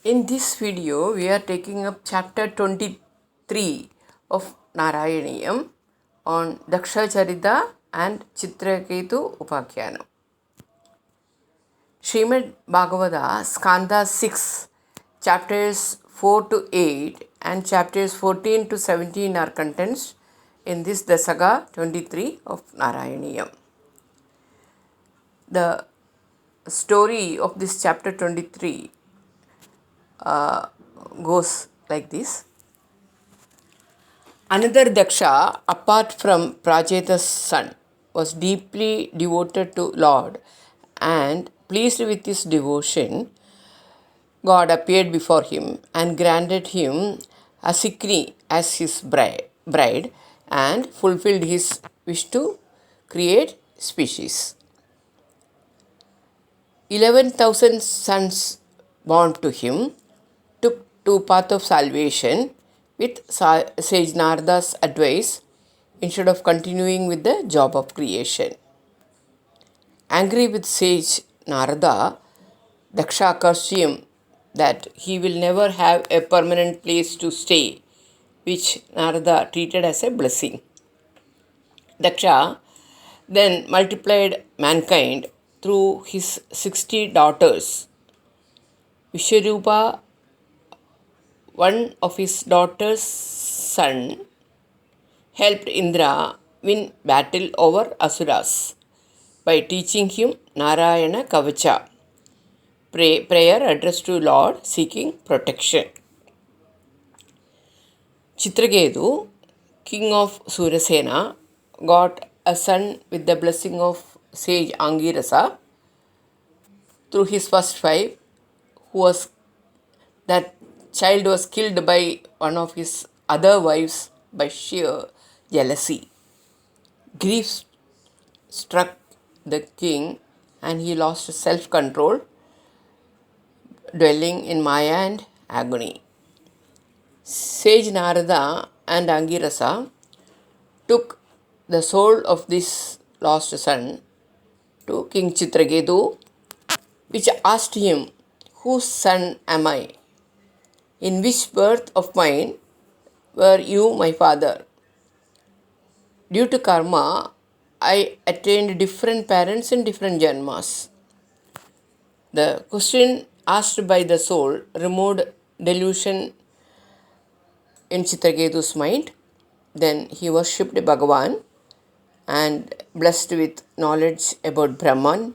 In this video, we are taking up chapter 23 of Narayaniyam on Daksha Charita and Chitraketu Upakhyanam. Srimad Bhagavata, Skanda 6, chapters 4 to 8 and chapters 14 to 17 are contents in this Dasaga 23 of Narayaniyam. The story of this chapter 23 goes like this. Another Daksha, apart from Prajeta's son, was deeply devoted to Lord, and pleased with his devotion, God appeared before him and granted him Asikni as his bride and fulfilled his wish to create species. 11,000 sons born to him took to path of salvation with sage Narada's advice instead of continuing with the job of creation. Angry with sage Narada, Daksha cursed him that he will never have a permanent place to stay, which Narada treated as a blessing. Daksha then multiplied mankind through his 60 daughters. Vishwarupa, one of his daughter's son, helped Indra win battle over Asuras by teaching him Narayana Kavacha, prayer addressed to Lord seeking protection. Chitraketu, king of Surasena, got a son with the blessing of sage Angirasa through his first wife, that child was killed by one of his other wives by sheer jealousy. Grief struck the king and he lost self control, dwelling in Maya and agony. Sage Narada and Angirasa took the soul of this lost son to King Chitraketu, which asked him, "Whose son am I? In which birth of mine were you my father? Due to karma, I attained different parents in different janmas." The question asked by the soul removed delusion in Chitraketu's mind. Then he worshipped Bhagavan and blessed with knowledge about Brahman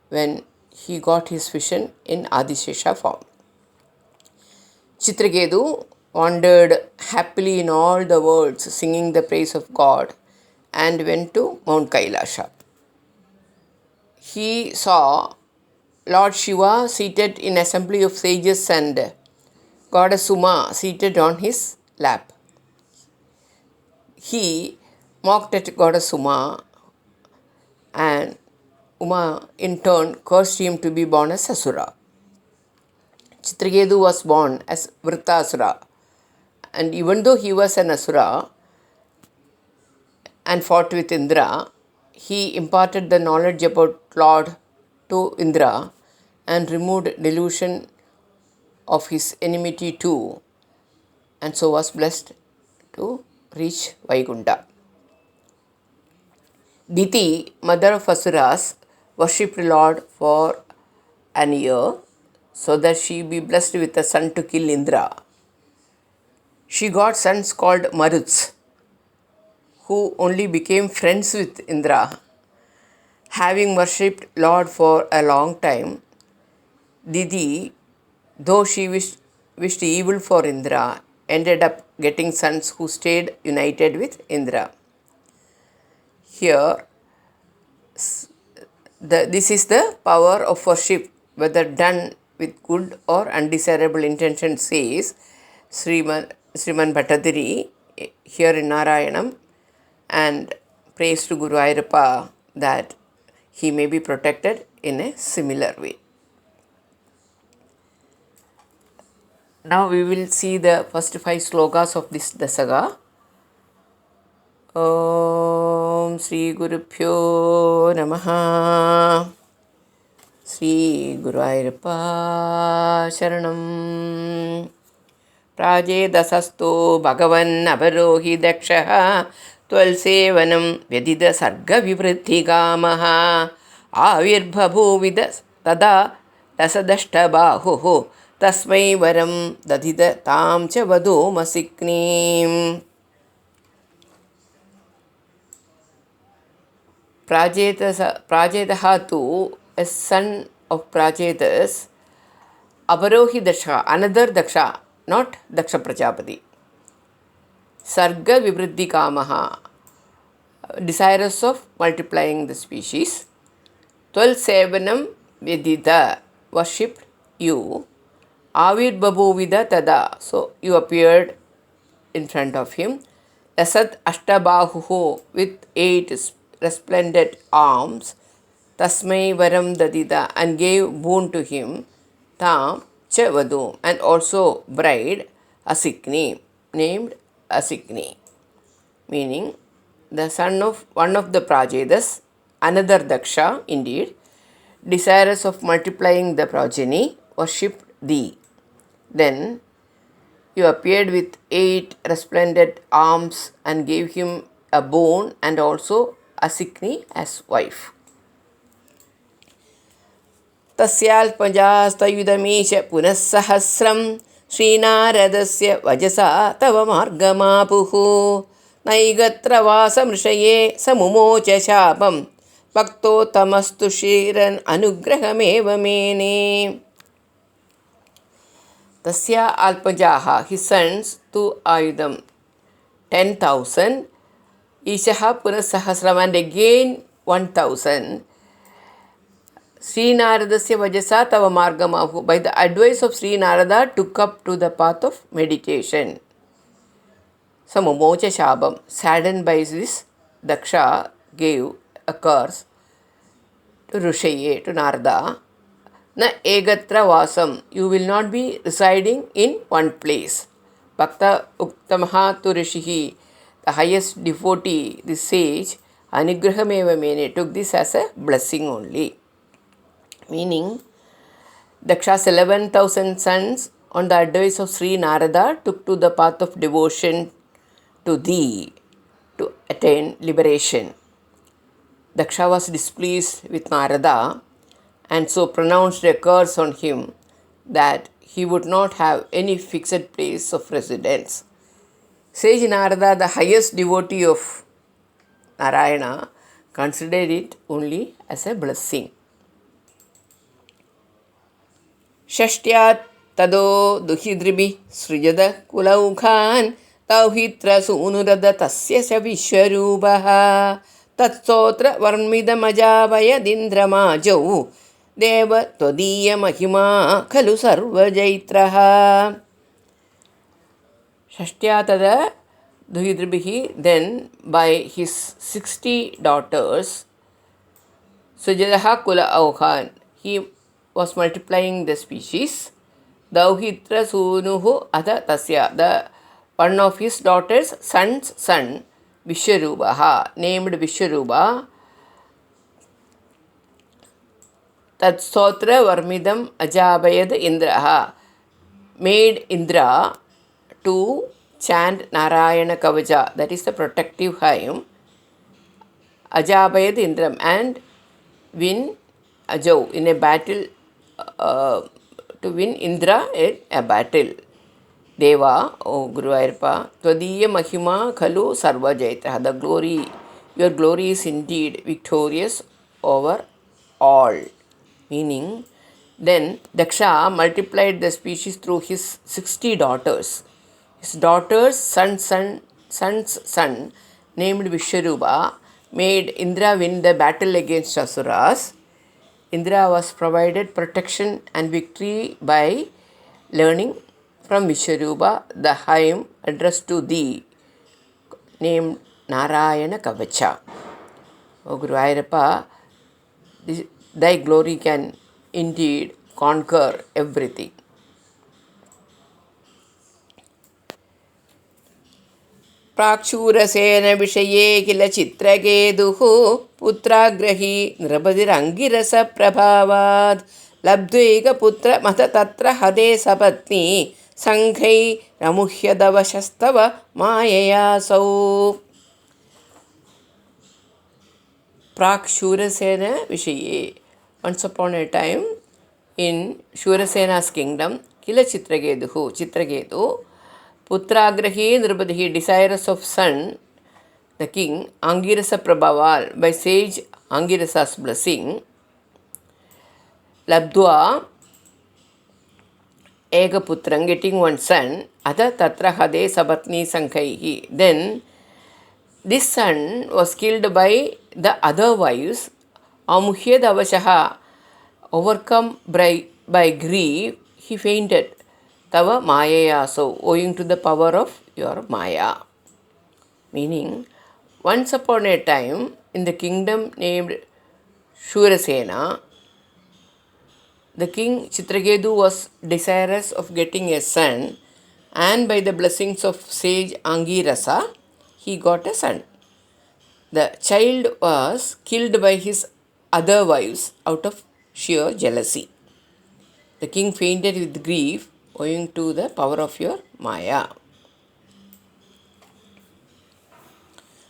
when he got his vision in Adishesha form. Chitraketu wandered happily in all the worlds, singing the praise of God, and went to Mount Kailasha. He saw Lord Shiva seated in assembly of sages and Goddess Uma seated on his lap. He mocked at Goddess Uma, and Uma in turn cursed him to be born as Asura. Chitraketu was born as Vritasura, and even though he was an Asura and fought with Indra, he imparted the knowledge about Lord to Indra and removed delusion of his enmity too, and so was blessed to reach Vaikunta. Diti, mother of Asuras, worshipped Lord for an year so that she be blessed with a son to kill Indra. She got sons called Maruts, who only became friends with Indra. Having worshipped Lord for a long time, Didi, though she wished evil for Indra, ended up getting sons who stayed united with Indra. Here, this is the power of worship, whether done with good or undesirable intention, says Sriman Bhattadiri here in Narayanam, and prays to Guru Ayappa that he may be protected in a similar way. Now we will see the first 5 slokas of this Dasaga. Om Sri Gurubhyo Namaha. श्रीगुरुवायूरप्पा शरणं प्राजेदसस्तो भगवन्नवरोहि दक्षः त्वल्सेवनं व्यदितसर्गविवृद्धिकामः आविर्बभूविद तदा दशदष्टबाहुः तस्मै वरं दधित तां च वधूमसिक्नीम्. Prajetah tu, a son of Prajetas, Avarohi Daksha, another Daksha, not Daksha Prajapati. Sarga Vivriddhi Kamaha, desirous of multiplying the species. Twal Sevanam Vedita, worshipped you. Avid Babuvida Tada, so you appeared in front of him. Asat Ashtabahu, with 8 resplendent arms. Tasmai Varam Dadida, and gave boon to him. Tam Chavadu, and also bride Asikni, named Asikni, meaning the son of one of the Prajedas, another Daksha indeed, desirous of multiplying the progeny, worshipped thee. Then you appeared with 8 resplendent arms and gave him a boon and also Asikni as wife. तस्याल्पजास्तयुधमीश पुनः सहस्रं श्रीनारदस्य वजसा तव मार्गमापुः नैगत्र वासमृषये समुमोच शापं भक्तोत्तमस्तु श्रीरन् अनुग्रहमेव मेने. Tasya Alpajaha, his sons, tu Ayudham, 10,000, Ishaha Punasahasram, and again 1,000. Sri Naradasya Vajasa Tava Margamahu, by the advice of Sri Narada, took up to the path of meditation. Samumocha Shabam, saddened by this, Daksha gave a curse to Rushaye, to Narada. Na egatra vasam, you will not be residing in one place. Bhakta uktamaha tu rishihi, the highest devotee, the sage, anigrahameva mene, took this as a blessing only. Meaning, Daksha's 11,000 sons, on the advice of Sri Narada, took to the path of devotion to thee to attain liberation. Daksha was displeased with Narada and so pronounced a curse on him that he would not have any fixed place of residence. Sage Narada, the highest devotee of Narayana, considered it only as a blessing. Shashtya tado duhidribi srijada kulaukhan tauhitra sunurada tasya sa vishwarubaha tatsotra varmidamajavayadindramajau Deva Todiya Mahima Kalu Sarva Jaitraha. Shashtyatada Duhidribihi, then by his 60 daughters, Sujadaha Kula Auhan, he was multiplying the species. Dauhitra Sunuhu Ada Tasya, the one of his daughters' son's son, Vishwarubaha, named Vishwaruba. Tatsotra Varmidam Ajabayad Indraha, made Indra to chant Narayana Kavacha, that is the protective hymn, Ajabayad Indram, and win Ajau in a battle, to win Indra in a battle. Deva, O Guruvayurappa, Tvadiya Mahima Khalu Sarva Jaitra, the glory, your glory is indeed victorious over all. Meaning, then Daksha multiplied the species through his 60 daughters. His daughter's son's son, named Vishwaruba, made Indra win the battle against Asuras. Indra was provided protection and victory by learning from Vishwaruba the hymn addressed to thee, named Narayana Kavacha. O Guruvayurappa, thy glory can indeed conquer everything. प्राक्शूरसेनविषये किल चित्रकेतुः पुत्राग्रही नृपतिरङ्गिरसप्रभावात् लब्ध्वैकपुत्रमथ तत्र हते सपत्नी सङ्घैरमुह्यदवशस्तव माययासौ. प्राक्शूरसेन विषये. Once upon a time in Shurasena's kingdom, Kila Chitraketu, Putragrahi Nrupatihi, desirous of son, the king, Angirasa Prabhaval, by sage Angirasa's blessing, Labdua Egaputran, getting one son, Atha Tatra Hade Sabatni Sankaihi. Then this son was killed by the other wives. Amuhyadavashaha, overcome by grief, he fainted. Tava Mayayaso, owing to the power of your Maya. Meaning, once upon a time, in the kingdom named Shurasena, the king Chitraketu was desirous of getting a son, and by the blessings of sage Angirasa, he got a son. The child was killed by his other wives out of sheer jealousy. The king fainted with grief owing to the power of your Maya.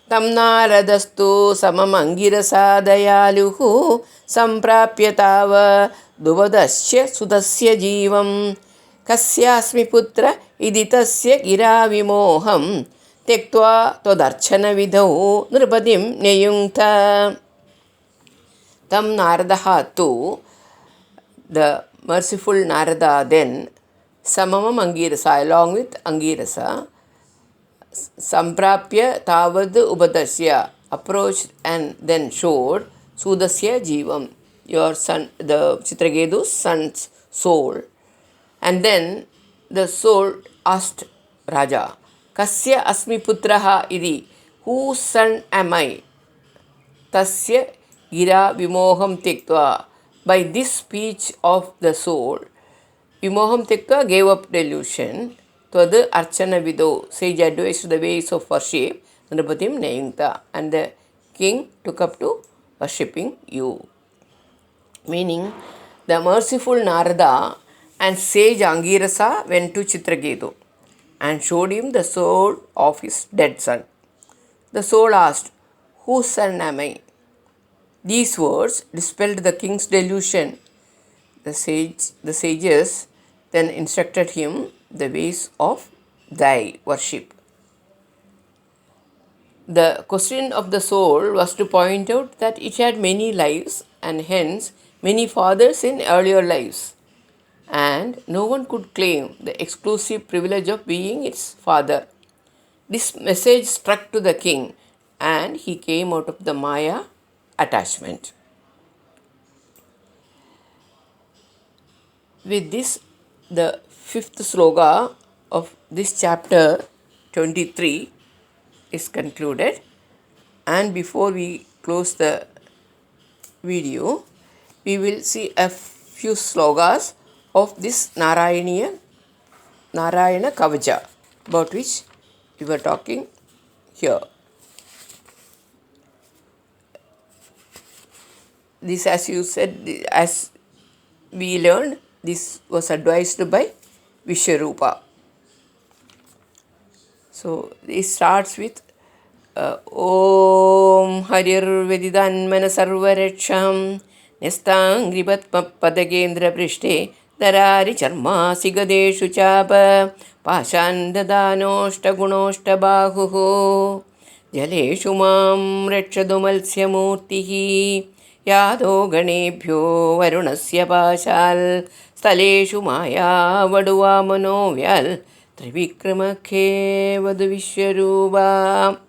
Tamnaradastu samam angirasa dayaluhu samprapya tava duvadasya sudasya jivam kasyasmi putra iditasya gira vimoham tektva tvadarchana vidau nrupatim neyungta. Tam Naradaha too, the merciful Narada then, Samamam Angirasa, along with Angirasa, Samprapya Tavad Ubadasya, approached and then showed Sudasya Jivam, your son, the Chitraketu's son's soul. And then the soul asked Raja, Kasya Asmi Putraha Idi, whose son am I? Tasya Gira Vimoham Tektva. By this speech of the soul, Vimoham Tektva gave up delusion. Tvadu Archana Vido, sage advised the ways of worship, Nrupatim Nayungta, and the king took up to worshipping you. Meaning, the merciful Narada and sage Angirasa went to Chitraketu and showed him the soul of his dead son. The soul asked, whose son am I? These words dispelled the king's delusion. The sages then instructed him the ways of thy worship. The question of the soul was to point out that it had many lives and hence many fathers in earlier lives, and no one could claim the exclusive privilege of being its father. This message struck to the king, and he came out of the Maya attachment. With this, the fifth sloka of this chapter 23 is concluded, and before we close the video, we will see a few slokas of this Narayana Kavacha, about which we were talking here. This, as you said, as we learned, this was advised by Vishwarupa. So it starts with Om Harir Vedidanmana Sarvaracham Nestangribatma Padagendra Prishte Darari Charma Sigadeshu Chapa Pashandadanoshta Gunoshta Bahuho Jaleshu Mam Rakshadumalsya Yado Ganebhyo Varunasya Pashal Staleshu Maya Vaduva Manovyal Trivikramakhe Vadu Vishwarupa.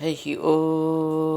Harihi Om.